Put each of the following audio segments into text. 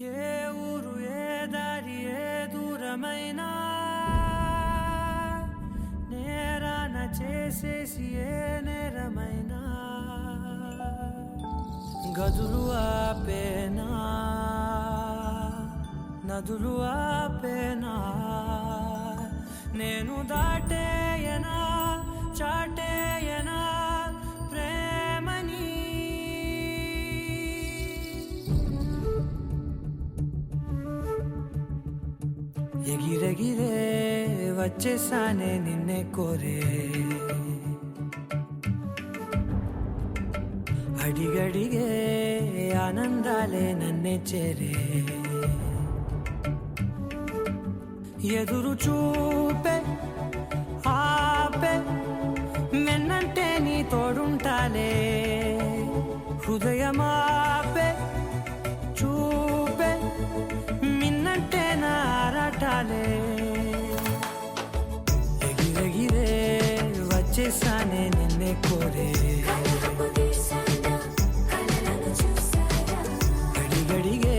ఏ ఊరు ఏ దారి ఏ దూరమైనా నేరాన చేసేసి ఏ నేరమైనా గదులు ఆపేనా నదులు ఆపేనా నేను దాటేయనా చాటేయనా ప్రేమని ఎగిరెగిరే వచ్చేసానే నిన్నే కోరే అడిగడిగే ఆనందాలే నన్నే చేరే ఎదురు చూపే ఆపే మెన్నంటే నీ తోడుంటాలే హృదయమాపే చూపే మిన్నంటే నా ఆరాటాలే ఎగిరెగిరే వచ్చేసానే నిన్నే కోరే అడిగడిగే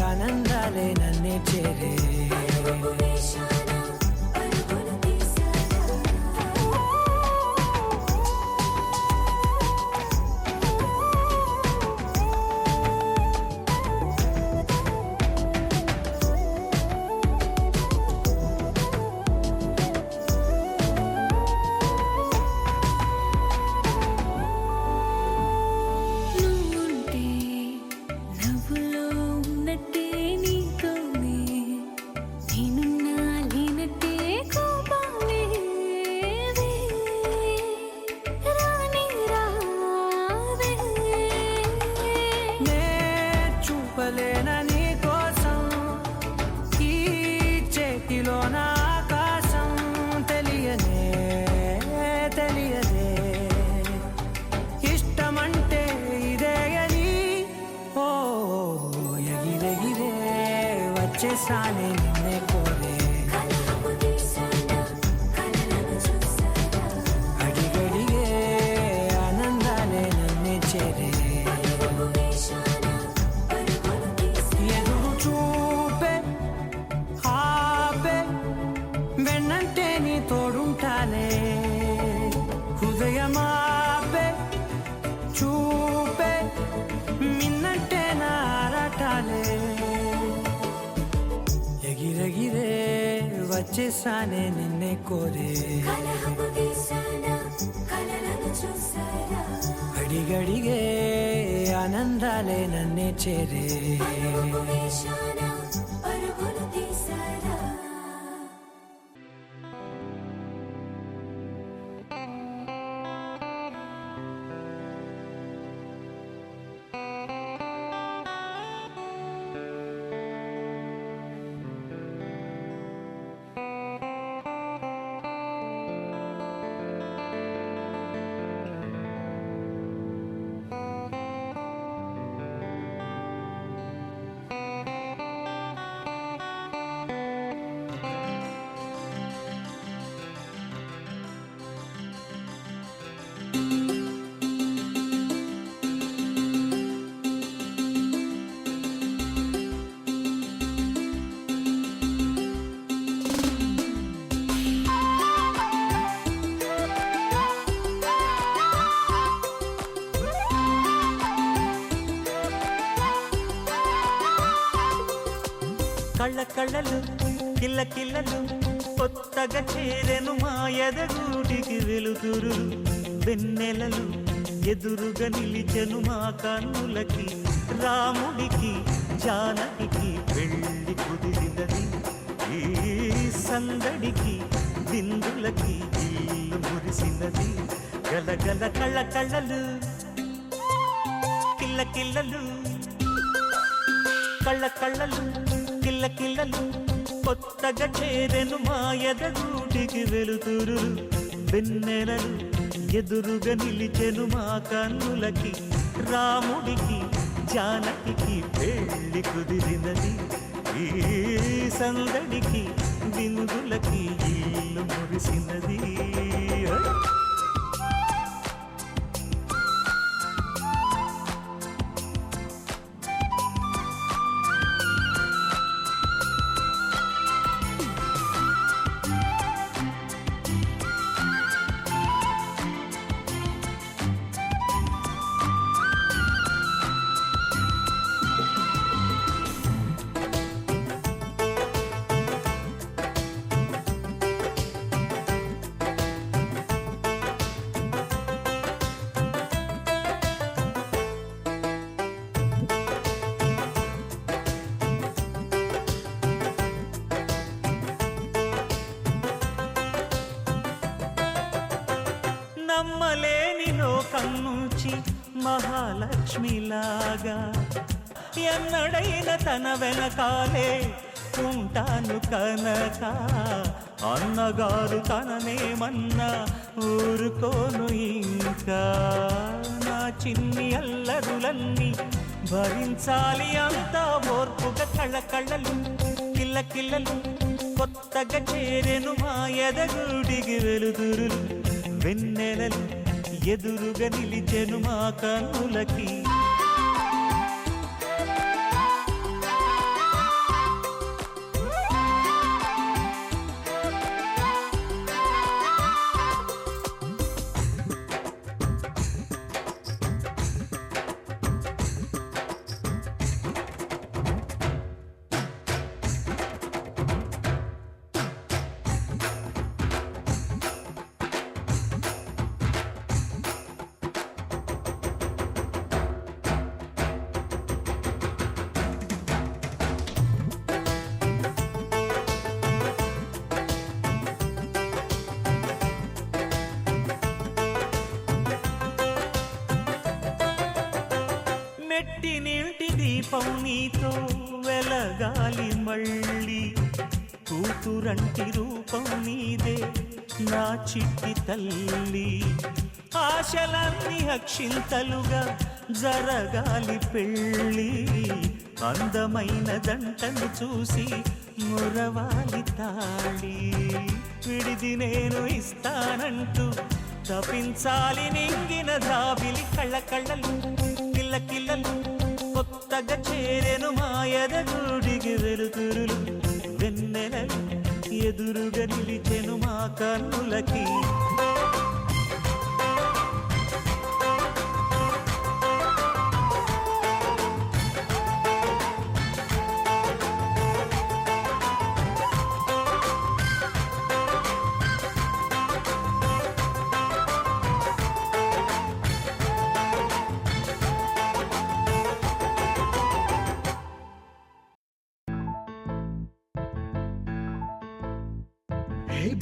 ఆనందాలే నన్నే చేరే నీ కోసం ఈ చేతిలో నా ఆకాశం తెలియనే తెలియదే ఇష్టమంటే ఇదే అని ఓ ఎగిరెగిరే వచ్చేసానే నిన్నే కోరే అడిగడిగే ఆనందాలే నన్నే చేరే చూపే ఆపే వెన్నంటే నీ తోడుంటాలే హృదయమాపే చూపే మిన్నంటే నా ఆరాటాలే ఎగిరెగిరే వచ్చేసానే నిన్నే కోరే అడిగడిగే ఆనందాలే నన్నే చేరే కళ్ళ కళ్ళలు కిల్ల కిల్లలు కొత్తగా చేరెను మా ఎదగూటికి వెలుతురు వెన్నెలలు ఎదురుగా నిలిచెను మా కన్నులకి రాముడికి జానకి పెళ్లి కుదిరినది ఈ సందడికి బిందులకి ఇల్లు మురిసినది గలగల కళ్ళ కళ్ళలు కిల్ల కిల్లలు కళ్ళ కళ్ళలు కిల్ల కిల్లలు కొత్తగా చేరెను మా ఎదగూటికి వెలుతురు వెన్నెలలు ఎదురుగా నిలిచెను మా కన్నులకి రాముడికి జానకి పెళ్లి కుదిరినది ఈ సందడికి బిందులకి ఇల్లు మురిసినది నమ్మలేని లోకం నుంచి మహాలక్ష్మిలాగా ఎన్నడైన తన వెనకాలే ఉంటాను కనక అన్నగారు తననేమన్నా ఊరుకోను ఇంకా నా చిన్ని అల్లరులన్నీ భరించాలి అంతా ఓర్పుగా కళ్ళకళ్ళలు కిల్లకిల్లలు కొత్తగా చేరెను మా ఎదగుడికి వెలుతురులు వెన్నెలలు ఎదురుగా నిలిచెను మా కన్నులకి మెట్టి నీటి దీపం నీతో వెలగాలి మళ్ళీ కూతురంటి రూపం నీదే నా చిట్టి తల్లి ఆశలన్నీ అక్షింతలుగా జరగాలి పెళ్ళి అందమైన జంటను చూసి మురవాలి తాళి విడిది నేను ఇస్తానంటూ తపించాలి నింగిన జాబిలి కళ్ళకళ్ళలు కిల్లకిల్లలు కొత్తగా చేరెను మా ఎదగుడికి వెలుతురులు వెన్నెలలు ఎదురుగా నిలిచెను మా కన్నులకి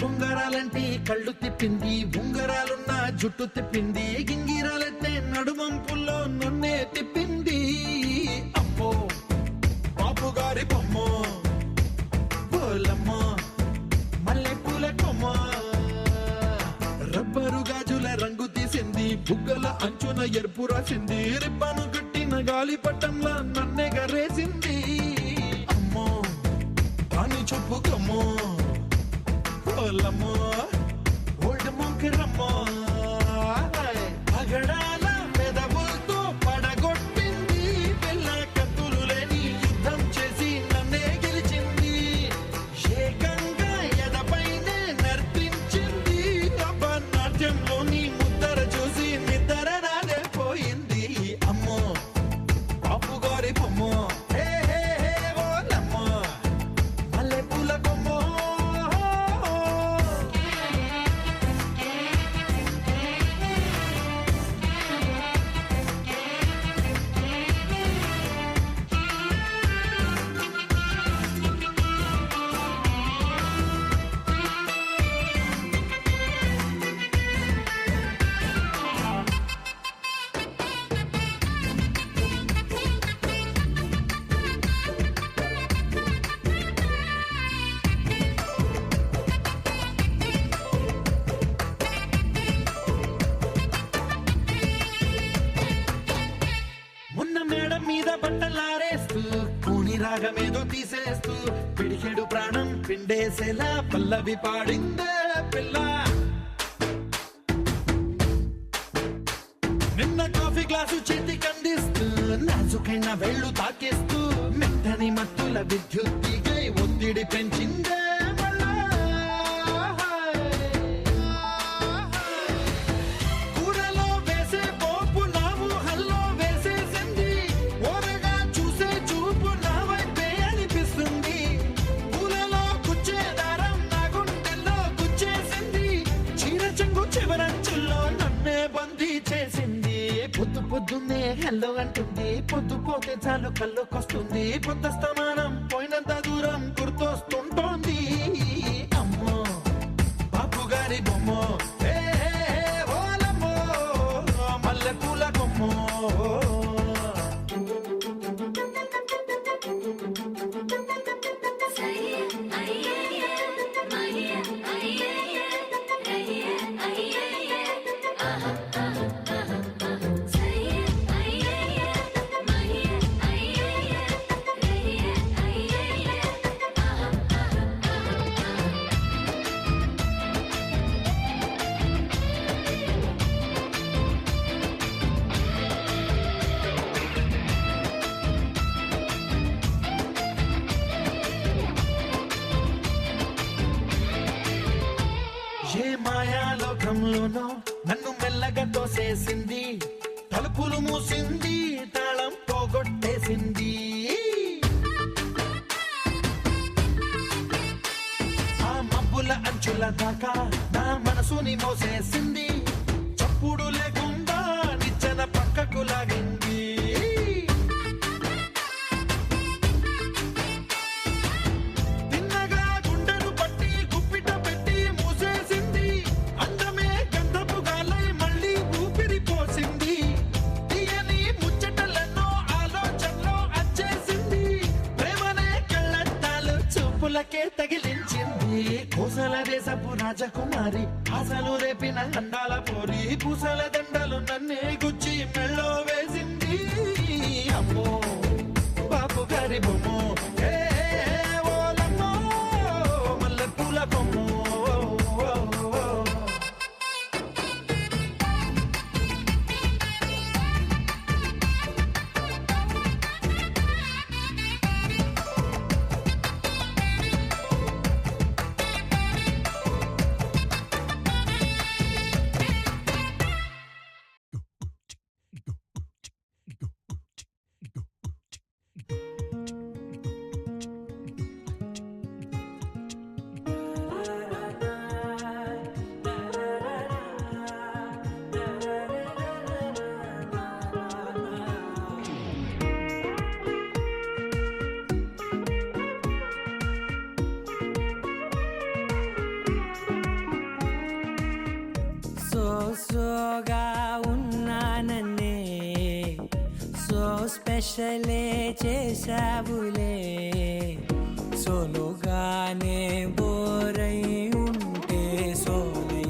బొంగరాలంటే కళ్ళు తిప్పింది ఉంగరాలున్న జుట్టు తిప్పింది గింగిరాలెత్తే నడుమంపుల్లో నన్నే తిప్పింది అమ్మో బాపు గారి బొమ్మ పోలమ్మ మల్లె పూల కొమ్మ రబ్బరు గాజుల రంగు తీసింది బుగ్గల అంచున ఎరుపు రాసింది రిబ్బను కట్టిన గాలి పట్టంలా నన్నే గరేసింది అమ్మో దాని చూపు కమ్మో ఓల్డ్ మొంకిరమ్మో పగడాల పెదవులతో పడగొట్టింది పిల్ల కత్తులు లేని యుద్ధం చేసి నన్నే గెలిచింది ఏకంగా ఎదపైనే నర్తించింది నాట్యంలోని ముద్దర చూసి నిద్ర నాదే పోయింది అమ్మో బాపు గారి బొమ్మో మల్లె పూల కొమ్మో మీద బట్టలారేస్తూ కూని రాగమేదో తీసేస్తూ పిడికెడు ప్రాణం పిండేసేలా పల్లవి పాడిందే పిల్ల నిన్న కాఫీ గ్లాసు చేతి కందిస్తూ నాజుకైన వేళ్ళు తాకేస్తూ మెత్తని మత్తుల విద్యుత్తిగై ఒత్తిడి పెంచిందే పొద్దున్నే హెల్లో అంటుంది పొద్దు పోతే చాలు కళ్ళొకొస్తుంది పొద్దస్తమానం పోయినంత దూరం గుర్తొస్తుంటోంది అమ్మో బాపు గారి బొమ్మో ఓలమ్మ లోకంలోనో నన్ను మెల్లగా తోసేసింది, తలుపులు మూసింది, తాళం పోగొట్టేసింది. ఆ మబ్బుల అంచుల దాకా నా మనసుని మోసేసింది, చప్పుడు లేకుండా నిచ్చెన పక్కకు లాగింది. తిన్నగా గుండెను పట్టి గుప్పిట పెట్టి మూసేసింది, అందమే గంధపు గాలై మళ్ళీ ఊపిరి పోసింది. తీయని ముచ్చటలెన్నో ఆలోచనలో అచ్చేసింది, ప్రేమనే కళ్ళద్దాలు చూపులకే తగిలించింది. కోసల దేశపు రాజకుమారి, ఆశలు రేపిన అండాల పోరి, పూసల దండలు నన్నే గుచ్చి మెళ్ళో వేసింది. అమ్మో బాపు గారి బొమ్మో, ఏ ఓలమ్మో మల్లె పూల కొమ్మో. సోగా ఉన్నానన్నే సో స్పెషలే చేసావులే, సోలోగానే బోరై ఉంటే సోలై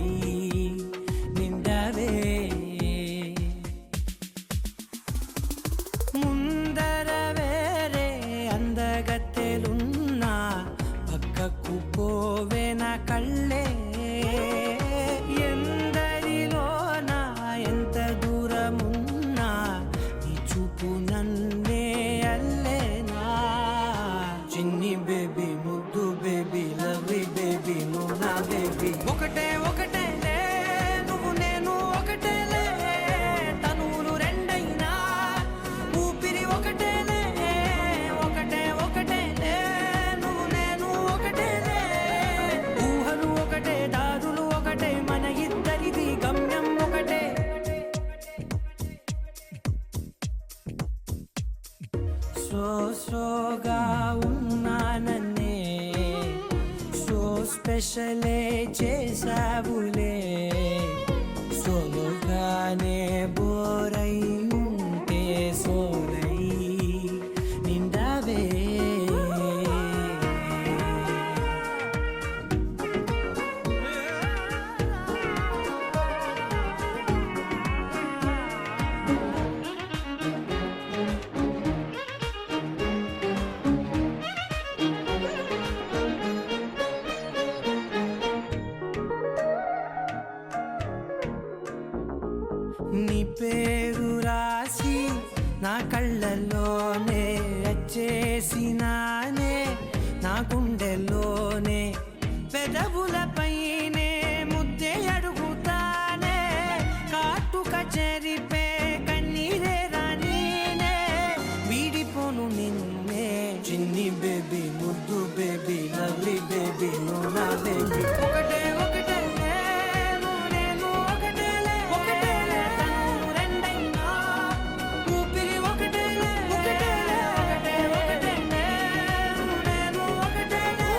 నిండవే. ముందర వేరే అందగత్తెలున్నా పక్కకు పోవే నా కళ్ళే, ఎందరిలోనా ఎంత దూరమున్నా నీ చూపు నన్నే అల్లేనా. చిన్ని బేబీ ముద్దు బేబీ లవ్లీ బేబీ నువ్వు నా బేబీ, ఒకటే ఒకటేలే నువ్వు నేను ఒకటేలే, తనువులు రెండైనా ఊపిరి ఒకటేలే, ఒకటే ఒకటేలే నువ్వు నేను ఒకటేలే, ఊహలు ఒకటే దారులు ఒకటే, మన ఇద్దరిది గమ్యం ఒకటే. సోగా ఉన్నానన్నే సో స్పెషలే చేసావులే, సోలోగానే బోరై ఉంటే సోలై నిండవే. నీ పేరు రాసి నా కళ్ళల్లోనే వచ్చేసినానే, నా గుండెల్లోనే పెదవులపైనే ముద్దే అడుగుతానే, కాటుక చెరిపే కన్నీరే రానీనే, వీడిపోను నిన్నే చిన్ని బేబీ ముద్దు బేబీ లవ్లీ బేబీ నువ్వు నా బేబీ, ఒకటే ఒకటేలే నువ్వు నేను ఒకటేలే, ఒకటేలే తనువులు రెండైనా ఊపిరి ఒకటేలే, ఒకటేలే ఒకటే ఒకటేలే నువ్వు నేను ఒకటేలే,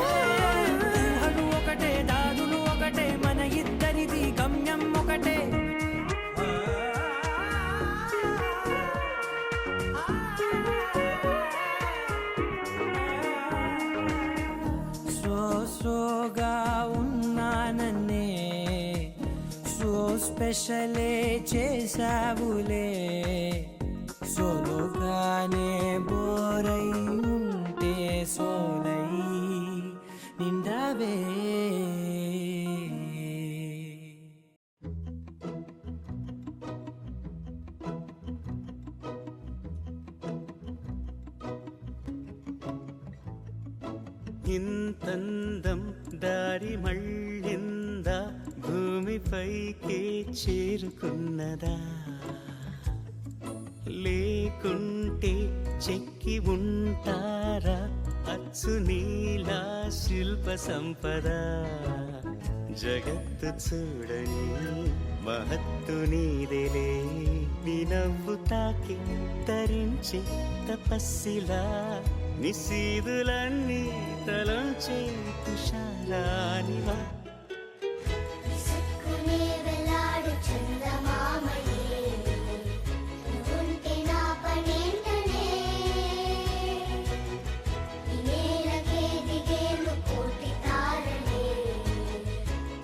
ఊహలు ఒకటే దారులు ఒకటే, మన ఇద్దరిది గమ్యం ఒకటే. సోగా ఉన్నానన్నే సో స్పెషలే చేసావులే, సోలోగానే బోరై ఉంటే సోలై నిండవే. ఇంతందం దారి మళ్ళింద భూమిపైకే చేరుకున్నదా లేకుంటే చెక్కి ఉంటారా అచ్చు నీలా శిల్ప సంపద జగత్తు చూడని మహత్తు నీదేలే నీ నవ్వు తాకి తరించే తపస్సిలా నిశీదులన్నీ తలంచే తుషారానివా విసుక్కునే వెలాడు చందమామయే నువ్వుంటే నా పనేంటనే ఈ నేలకే దిగేను కోటి తారలే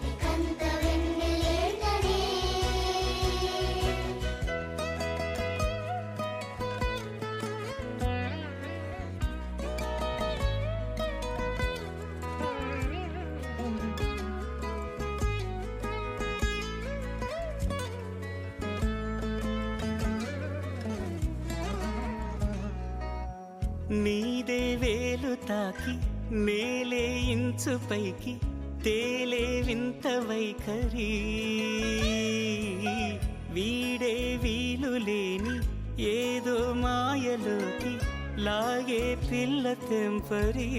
ఇకంత వెన్నెలేంటనే నీదే వేలు తాకి నేలే ఇంచు పైకి తేలే వింత వైఖరి వీడే వీలు లేని ఏదో మాయలోకి లాగే పిల్ల తెంపరి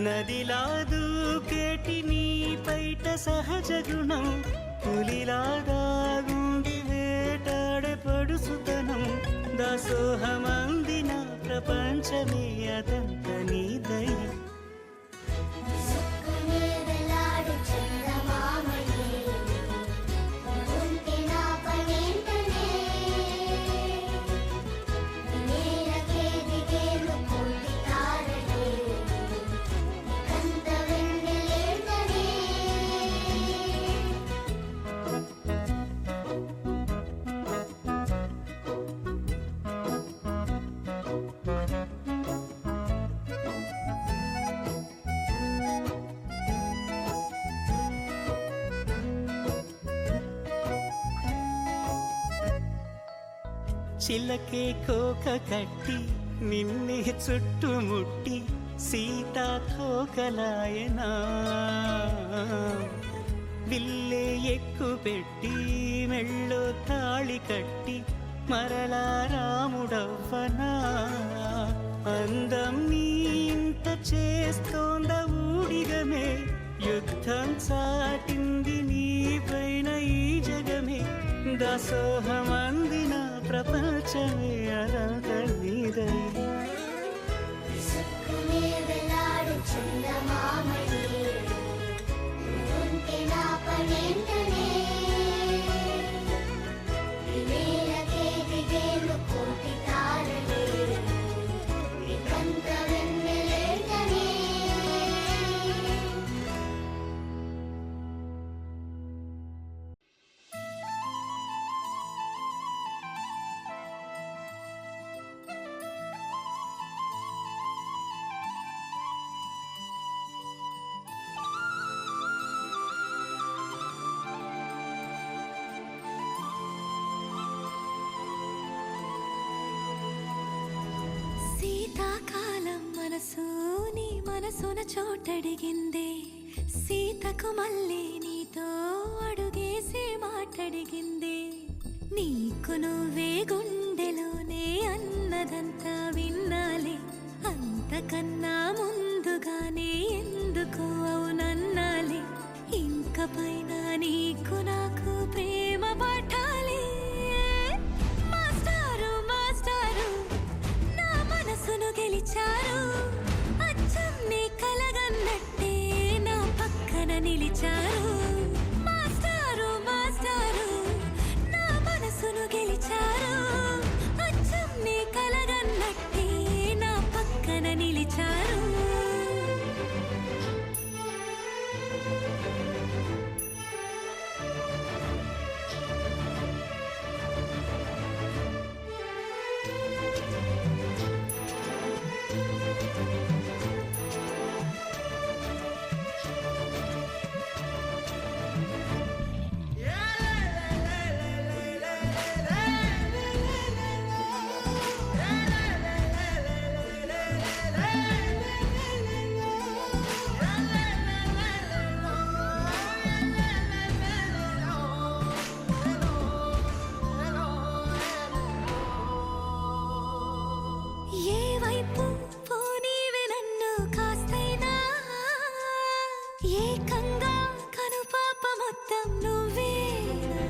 నదిలా దూకేటి నీ పైట సహజ గుణం పులిలాదాగుండి వేటాడే పడుసుతనం దాసోహమందిన ప్రపంచమే అదంత నీదై విసుక్కునే వెలాడు చందమామయే నువ్వుంటే నా పనేంటనే ఈ నేలకే దిగేను కోటి తారలే ఇకంత వెన్నెలేంటనే చిలకే కోక కట్టి నిన్నే చుట్టుముట్టి సీతాకోకలాయనా విల్లే ఎక్కు పెట్టి మెళ్ళో తాళి కట్టి మరలా రాముడవ్వనా అందం నీ ఇంత చేస్తోంద ఊడిగమే యుద్ధం చాటింది నీ పైన ఈ జగమే దాసోహమందిన ప్రపంచమే అనంత నీదై విసుక్కునే వెలాడు చందమామయే నువ్వుంటే నా పనేంటనే ఈ నేలకే దిగేను కోటి తారలే ఇకంత వెన్నెలేంటనే శీతాకాలం మనసు నీ మనసున చోటడిగిందే సీతకు మళ్ళీ నీతో అడుగేసి మాటడిగిందే నీకు నువ్వే గుండెలోనే అన్నదంతా విన్నాలే అంతకన్నా ముందుగానే ఎందుకు అవునన్నాలే ఇంక పైన నీకు నాకు ప్రేమ పాఠాలే మాస్టారు మాస్టారు నా మనసును గెలిచారు అచ్చం నీ కలగన్నట్టే నా పక్కన నిలిచారు మాస్టారు మాస్టారు నా మనసును గెలిచారు అచ్చం నీ కలగన్నట్టే నా పక్కన నిలిచారు నీలో కాస్తైనా ఏకంగా కనుపాప మొత్తం నువ్వేనా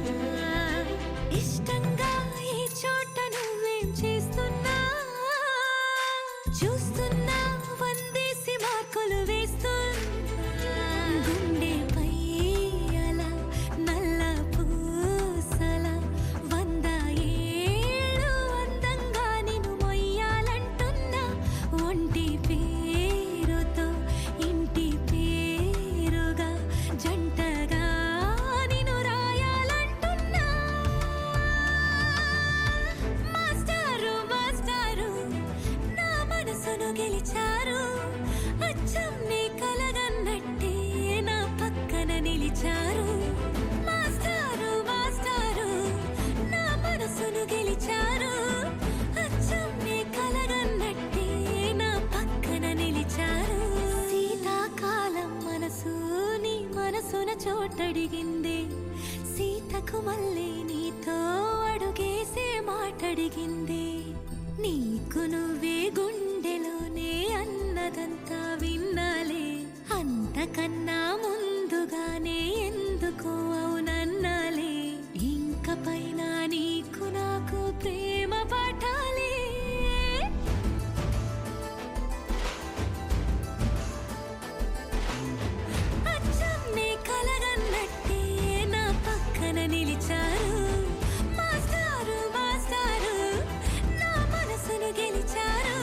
ఇష్టంగా ఈ చోట నువ్వేం చేస్తున్నా చూస్తున్నా వందేసి మార్కులు వేస్తున్నా గుండెపై అలా నల్ల పూసల 100 ఏళ్ళు అందంగా నిన్ను మొయ్యాలంటున్నా ఒంటి పేరుతో ఇంటి పేరుగా జంటగా నిన్ను రాయాలంటున్నా మాస్టారు మాస్టారు నా మనసును గెలిచారు అచ్చం నీ కలగన్నట్టే నా పక్కన నిలిచారు మాస్టారు మాస్టారు నా మనసును గెలిచారు అచ్చం నీ కలగన్నట్టే నా పక్కన నిలిచారు శీతాకాలం మనసు నీ మనసున చోటడిగింది సీతకు మళ్ళీ నీతో అడుగేసే మాటడిగింది నీకు నువ్వే గుండెలోనే అన్నదంతా విన్నాలే అంతకన్నా ముందుగానే ఎందుకు అవునన్నాలే ఇంక పైన నీకు నాకు ప్రేమ పాఠాలే అచ్చం నీ కలగన్నట్టే నా పక్కన నిలిచారు మాస్టారు మాస్టారు నా మనసును గెలిచారు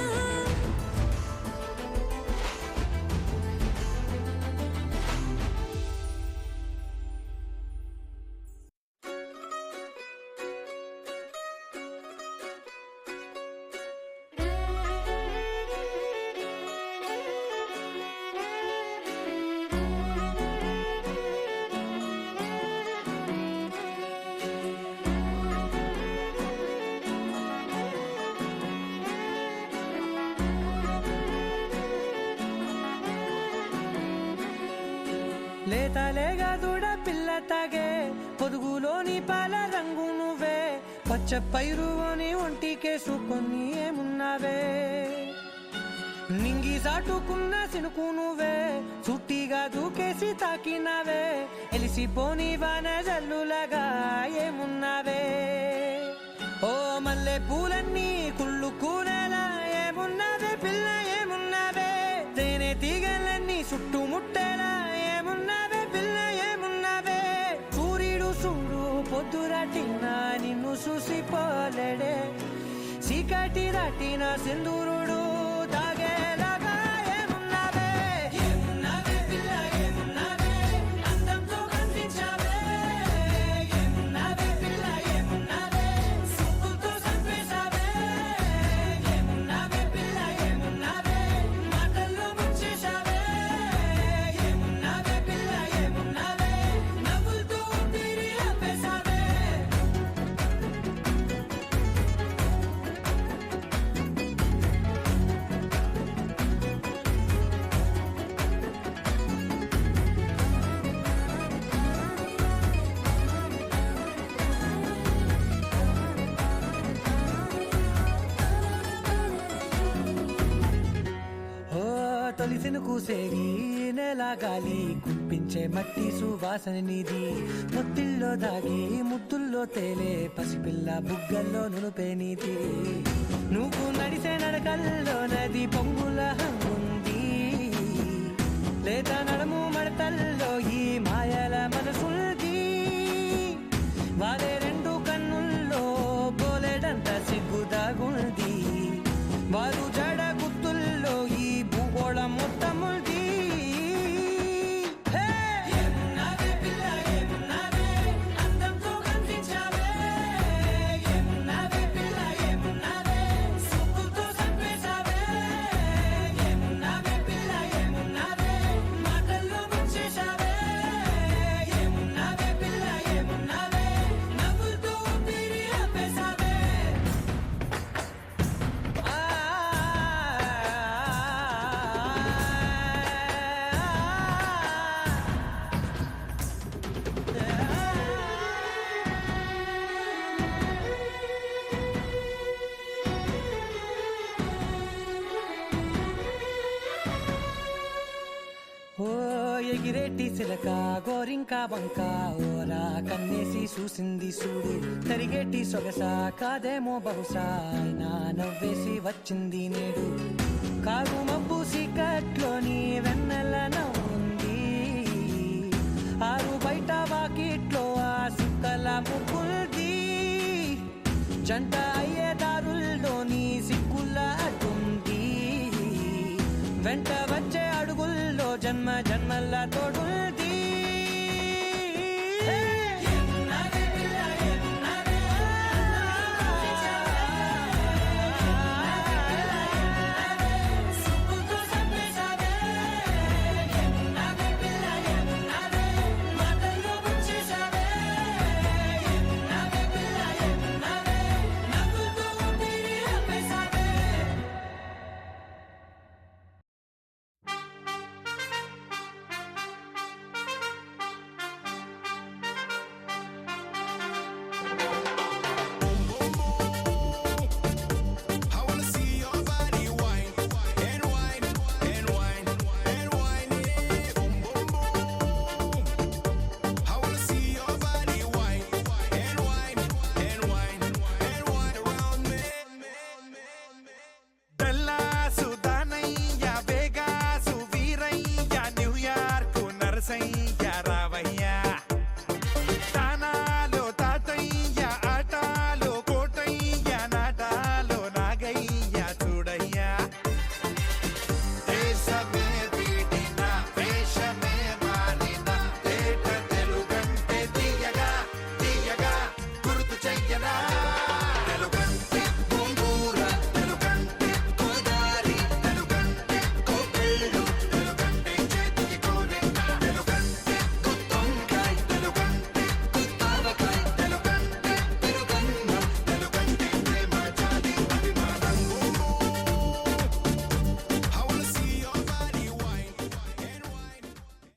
లేతలేగా దూడ పిల్ల తాగే పొదుగులోని పాల రంగు నువ్వే పచ్చ పైరుని ఒంటికేసుకొని ఏమున్నావే నింగి సాటుకున్న సినుకు నువ్వే చుట్టిగా దూకేసి తాకినావే ఎలిసిపోని వాన జల్లులాగా ఏమున్నావే ఓ మల్లె పూలన్నీ కుళ్ళు కూనేలా ఏమున్నావే పిల్ల ఏమున్నావే తేనె తీగలన్నీ చుట్టుముట్టేలా ఏమున్నావే పిల్ల ఏమున్నావే సూర్యుడు చూడు పొద్దురాటిన నిన్ను చూసిపోలేడే చీకటి దాటిన సింధూరుడు తాగేలాగా ఏమున్నావే ఏమున్నావే పిల్ల ఏమున్నావే అందంతో కనిపించావే ఏమున్నావే పిల్ల ఏమున్నావే సుక్కుతో చంపేశావే ఏమున్నావే పిల్ల ఏమున్నావే మాటల్లో ముంచేశావే ఏమున్నావే పిల్ల ఏమున్నావే నవ్వులతో ఊపిరి ఆపేశావే ఓ తొలిసిన కూసేగి నెల గాలి కుప్పించే మట్టి సువాసన నీది ముత్తిల్లో దాగి ముత్తుల్లో తేలే పసిపిల్ల బుగ్గల్లో నునుపే నీది నువ్వు నడిసే నడకల్లో నది పొంగుల హంగుంది లేత నడుము మడతల్లో ఈ మాయల మనసుంది వాలే రెండు కన్నుల్లో బోలెడంత సిగ్గుదాగుంది వారు జడ గుత్తుల్లో ఈ భూగోళం మొత్తముంది ఏమున్నావే పిల్ల ఏమున్నావే అందంతో కనిపించావే ఏమున్నావే పిల్ల ఏమున్నావే సుక్కుతో చంపేశావే ఏమున్నావే పిల్ల ఏమున్నావే మాటల్లో ఎగిరేటి సిలక గోరింక వంక ఓరా కన్నేసి చూసింది చూడు తరిగేటి సొగస కాదేమో బహుశా అయినా నవ్వేసి వచ్చింది నేడు కారు మబ్బు సీకట్లోని వెన్నెల నవ్వుంది ఆరు బయట వాకిట్లో ఆ సుక్కల ముగ్గుల్ది జంట అయ్యే దారుల్లోని సిక్కుల అడ్డుంది వెంట వచ్చే అడుగుల్లో జన్మ జన్మల తోడుల్ది